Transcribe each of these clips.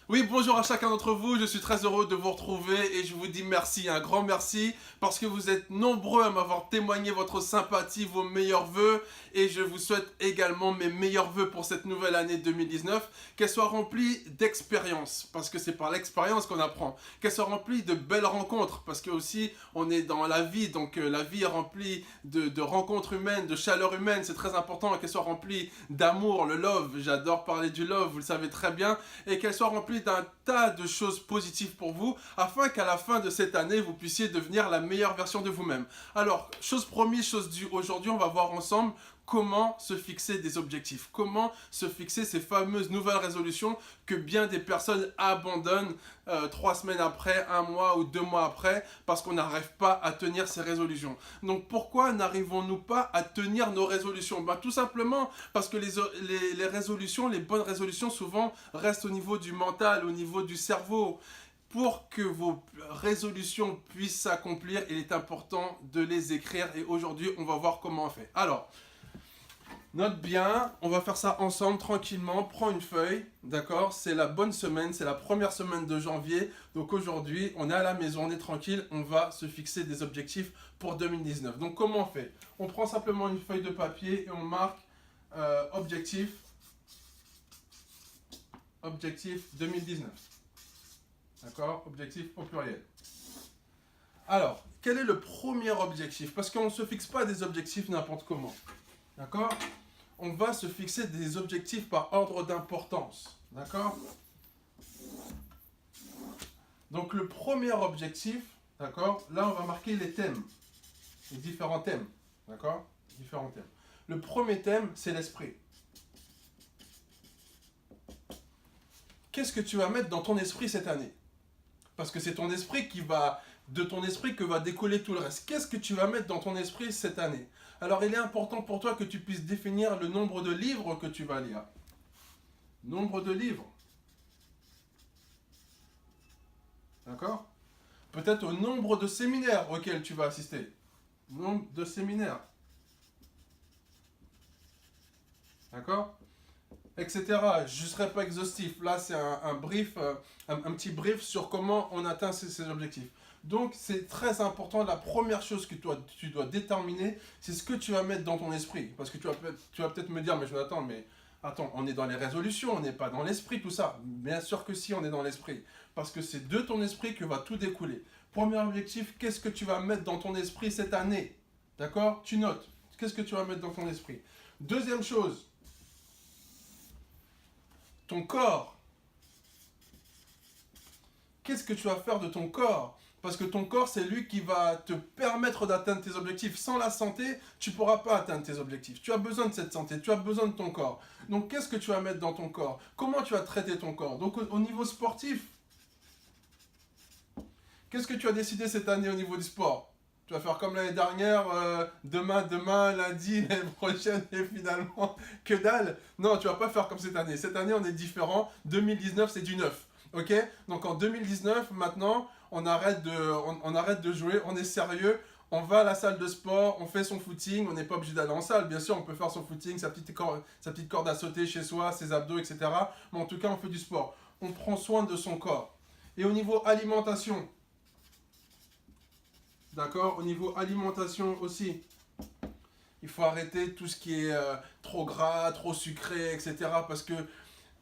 Oui, bonjour à chacun d'entre vous, je suis très heureux de vous retrouver et je vous dis merci, un grand merci, parce que vous êtes nombreux à m'avoir témoigné votre sympathie, vos meilleurs vœux, et je vous souhaite également mes meilleurs vœux pour cette nouvelle année 2019, qu'elle soit remplie d'expérience, parce que c'est par l'expérience qu'on apprend, qu'elle soit remplie de belles rencontres, parce que aussi on est dans la vie, donc la vie est remplie de rencontres humaines, de chaleur humaine, c'est très important, qu'elle soit remplie d'amour, le love, j'adore parler du love, vous le savez très bien, et qu'elle soit remplie d'un tas de choses positives pour vous, afin qu'à la fin de cette année, vous puissiez devenir la meilleure version de vous-même. Alors, chose promise, chose due, aujourd'hui, on va voir ensemble comment se fixer des objectifs, comment se fixer ces fameuses nouvelles résolutions que bien des personnes abandonnent 3 semaines après, un mois ou 2 mois après, parce qu'on n'arrive pas à tenir ces résolutions. Donc pourquoi n'arrivons-nous pas à tenir nos résolutions? Tout simplement parce que les résolutions, les bonnes résolutions souvent restent au niveau du mental, au niveau du cerveau. Pour que vos résolutions puissent s'accomplir, il est important de les écrire et aujourd'hui on va voir comment on fait. Alors, note bien, on va faire ça ensemble tranquillement. Prends une feuille, d'accord? C'est la bonne semaine, c'est la première semaine de janvier. Donc aujourd'hui, on est à la maison, on est tranquille, on va se fixer des objectifs pour 2019. Donc comment on fait? On prend simplement une feuille de papier et on marque objectif 2019. D'accord? Objectif au pluriel. Alors, quel est le premier objectif? Parce qu'on ne se fixe pas des objectifs n'importe comment. D'accord? On va se fixer des objectifs par ordre d'importance. D'accord? Donc le premier objectif, d'accord? Là, on va marquer les thèmes, les différents thèmes. D'accord? Différents thèmes. Le premier thème, c'est l'esprit. Qu'est-ce que tu vas mettre dans ton esprit cette année? Parce que c'est ton esprit de ton esprit que va décoller tout le reste. Qu'est-ce que tu vas mettre dans ton esprit cette année? Alors il est important pour toi que tu puisses définir le nombre de livres que tu vas lire. Nombre de livres. D'accord? Peut-être au nombre de séminaires auxquels tu vas assister. Nombre de séminaires. D'accord? Etc. Je ne serai pas exhaustif. Là, c'est un brief, un petit brief sur comment on atteint ces objectifs. Donc, c'est très important. La première chose que tu dois déterminer, c'est ce que tu vas mettre dans ton esprit. Parce que tu vas peut-être me dire, mais Jonathan, mais attends, on est dans les résolutions, on n'est pas dans l'esprit, tout ça. Bien sûr que si, on est dans l'esprit. Parce que c'est de ton esprit que va tout découler. Premier objectif, qu'est-ce que tu vas mettre dans ton esprit cette année? D'accord? Tu notes. Qu'est-ce que tu vas mettre dans ton esprit? Deuxième chose, ton corps. Qu'est-ce que tu vas faire de ton corps? Parce que ton corps, c'est lui qui va te permettre d'atteindre tes objectifs. Sans la santé, tu ne pourras pas atteindre tes objectifs. Tu as besoin de cette santé, tu as besoin de ton corps. Donc, qu'est-ce que tu vas mettre dans ton corps? Comment tu vas traiter ton corps? Donc, au niveau sportif, qu'est-ce que tu as décidé cette année au niveau du sport? Tu vas faire comme l'année dernière, demain, lundi, l'année prochaine, et finalement, que dalle. Non, tu vas pas faire comme cette année. Cette année, on est différent. 2019, c'est du neuf. Ok? Donc en 2019, maintenant, on arrête de jouer, on est sérieux. On va à la salle de sport, on fait son footing, on n'est pas obligé d'aller en salle, bien sûr, on peut faire son footing, sa petite corde à sauter chez soi, ses abdos, etc. Mais en tout cas, on fait du sport. On prend soin de son corps. Et au niveau alimentation, d'accord? Au niveau alimentation aussi, il faut arrêter tout ce qui est trop gras, trop sucré, etc. Parce que,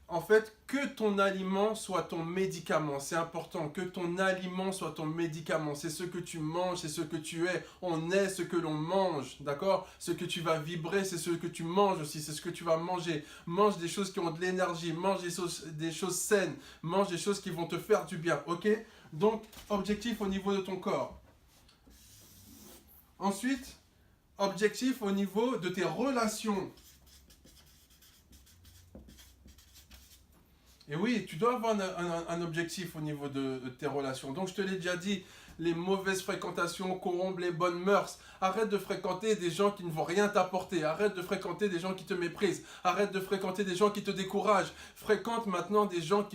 en fait, que ton aliment soit ton médicament. C'est important. Que ton aliment soit ton médicament. C'est ce que tu manges, c'est ce que tu es. On est ce que l'on mange, d'accord? Ce que tu vas vibrer, c'est ce que tu manges aussi. C'est ce que tu vas manger. Mange des choses qui ont de l'énergie. Mange des choses saines. Mange des choses qui vont te faire du bien, ok? Donc, objectif au niveau de ton corps. Ensuite, objectif au niveau de tes relations. Et oui, tu dois avoir un objectif au niveau de tes relations. Donc je te l'ai déjà dit, les mauvaises fréquentations corrompent les bonnes mœurs. Arrête de fréquenter des gens qui ne vont rien t'apporter. Arrête de fréquenter des gens qui te méprisent. Arrête de fréquenter des gens qui te découragent. Fréquente maintenant des gens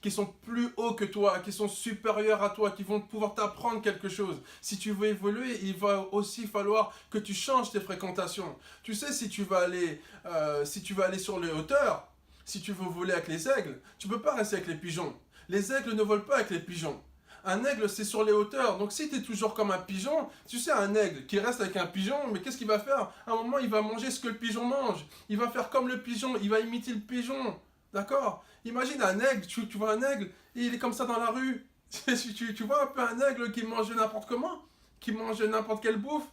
qui sont plus hauts que toi, qui sont supérieurs à toi, qui vont pouvoir t'apprendre quelque chose. Si tu veux évoluer, il va aussi falloir que tu changes tes fréquentations. Tu sais, si tu vas aller sur les hauteurs, si tu veux voler avec les aigles, tu ne peux pas rester avec les pigeons. Les aigles ne volent pas avec les pigeons. Un aigle, c'est sur les hauteurs. Donc si tu es toujours comme un pigeon, tu sais, un aigle qui reste avec un pigeon, mais qu'est-ce qu'il va faire? À un moment, il va manger ce que le pigeon mange. Il va faire comme le pigeon, il va imiter le pigeon. D'accord? Imagine un aigle, tu vois un aigle, et il est comme ça dans la rue. Tu vois un peu un aigle qui mange n'importe comment, qui mange n'importe quelle bouffe,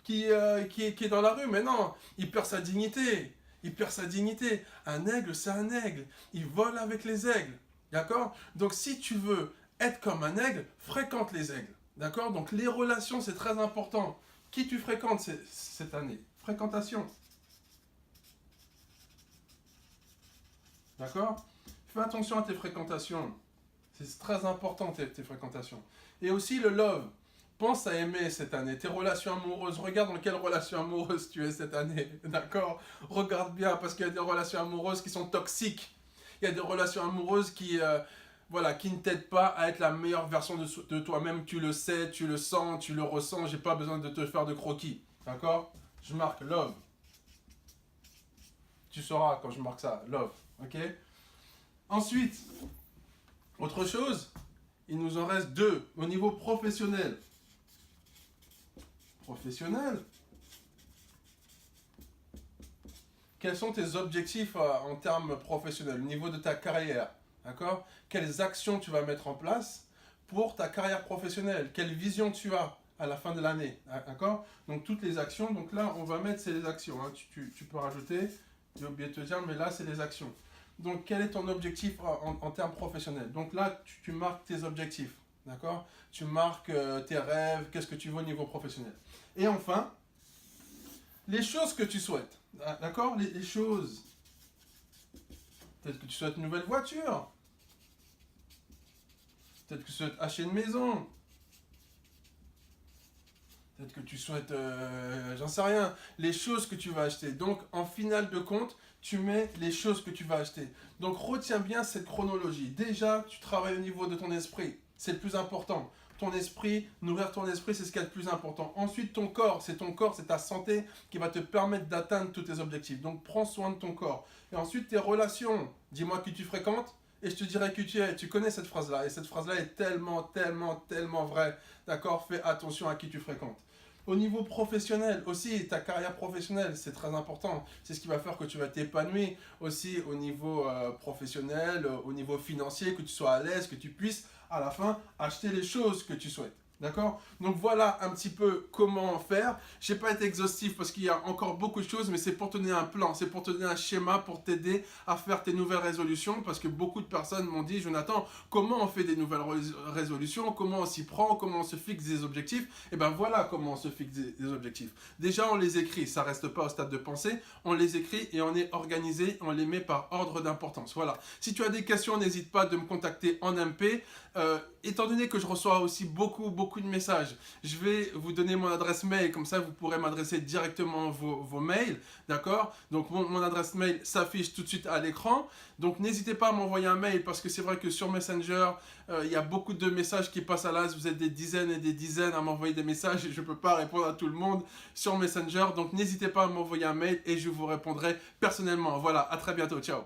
qui est dans la rue. Mais non, il perd sa dignité. Il perd sa dignité. Un aigle, c'est un aigle. Il vole avec les aigles. D'accord? Donc si tu veux être comme un aigle, fréquente les aigles. D'accord? Donc les relations, c'est très important. Qui tu fréquentes cette année? Fréquentation. D'accord? Fais attention à tes fréquentations. C'est très important tes fréquentations. Et aussi le love. Pense à aimer cette année. Tes relations amoureuses. Regarde dans quelle relation amoureuse tu es cette année. D'accord? Regarde bien parce qu'il y a des relations amoureuses qui sont toxiques. Il y a des relations amoureuses qui ne t'aident pas à être la meilleure version de toi-même. Tu le sais, tu le sens, tu le ressens. J'ai pas besoin de te faire de croquis. D'accord? Je marque love. Tu sauras quand je marque ça. Love. Ok? Ensuite, autre chose, il nous en reste deux au niveau professionnel. Professionnel. Quels sont tes objectifs en termes professionnels, au niveau de ta carrière? D'accord? Quelles actions tu vas mettre en place pour ta carrière professionnelle? Quelle vision tu as à la fin de l'année? D'accord? Donc toutes les actions, donc là on va mettre c'est les actions. Hein. Tu peux rajouter, j'ai oublié de te dire, mais là c'est les actions. Donc quel est ton objectif en termes professionnels? Donc là tu marques tes objectifs. D'accord? Tu marques tes rêves, qu'est-ce que tu veux au niveau professionnel. Et enfin, les choses que tu souhaites. D'accord? Les choses. Peut-être que tu souhaites une nouvelle voiture. Peut-être que tu souhaites acheter une maison. Peut-être que tu souhaites, j'en sais rien, les choses que tu vas acheter. Donc, en finale de compte, tu mets les choses que tu vas acheter. Donc, retiens bien cette chronologie. Déjà, tu travailles au niveau de ton esprit. C'est le plus important. Ton esprit, nourrir ton esprit, c'est ce qui est le plus important. Ensuite, ton corps, c'est ta santé qui va te permettre d'atteindre tous tes objectifs. Donc, prends soin de ton corps. Et ensuite, tes relations. Dis-moi qui tu fréquentes et je te dirai qui tu es. Tu connais cette phrase-là. Et cette phrase-là est tellement, tellement, tellement vraie. D'accord? Fais attention à qui tu fréquentes. Au niveau professionnel aussi, ta carrière professionnelle, c'est très important. C'est ce qui va faire que tu vas t'épanouir aussi au niveau professionnel, au niveau financier, que tu sois à l'aise, que tu puisses à la fin acheter les choses que tu souhaites. D'accord? Donc voilà un petit peu comment faire. Je n'ai pas été exhaustif parce qu'il y a encore beaucoup de choses, mais c'est pour te donner un plan, c'est pour te donner un schéma pour t'aider à faire tes nouvelles résolutions parce que beaucoup de personnes m'ont dit, Jonathan, comment on fait des nouvelles résolutions, comment on s'y prend, comment on se fixe des objectifs. Et bien voilà comment on se fixe des objectifs. Déjà, on les écrit, ça ne reste pas au stade de pensée, on les écrit et on est organisé, on les met par ordre d'importance. Voilà. Si tu as des questions, n'hésite pas de me contacter en MP. Étant donné que je reçois aussi beaucoup de messages, je vais vous donner mon adresse mail, comme ça vous pourrez m'adresser directement vos mails, d'accord? Donc mon adresse mail s'affiche tout de suite à l'écran, donc n'hésitez pas à m'envoyer un mail, parce que c'est vrai que sur Messenger, il y a beaucoup de messages qui passent à l'as, vous êtes des dizaines et des dizaines à m'envoyer des messages, et je ne peux pas répondre à tout le monde sur Messenger, donc n'hésitez pas à m'envoyer un mail, et je vous répondrai personnellement. Voilà, à très bientôt, ciao!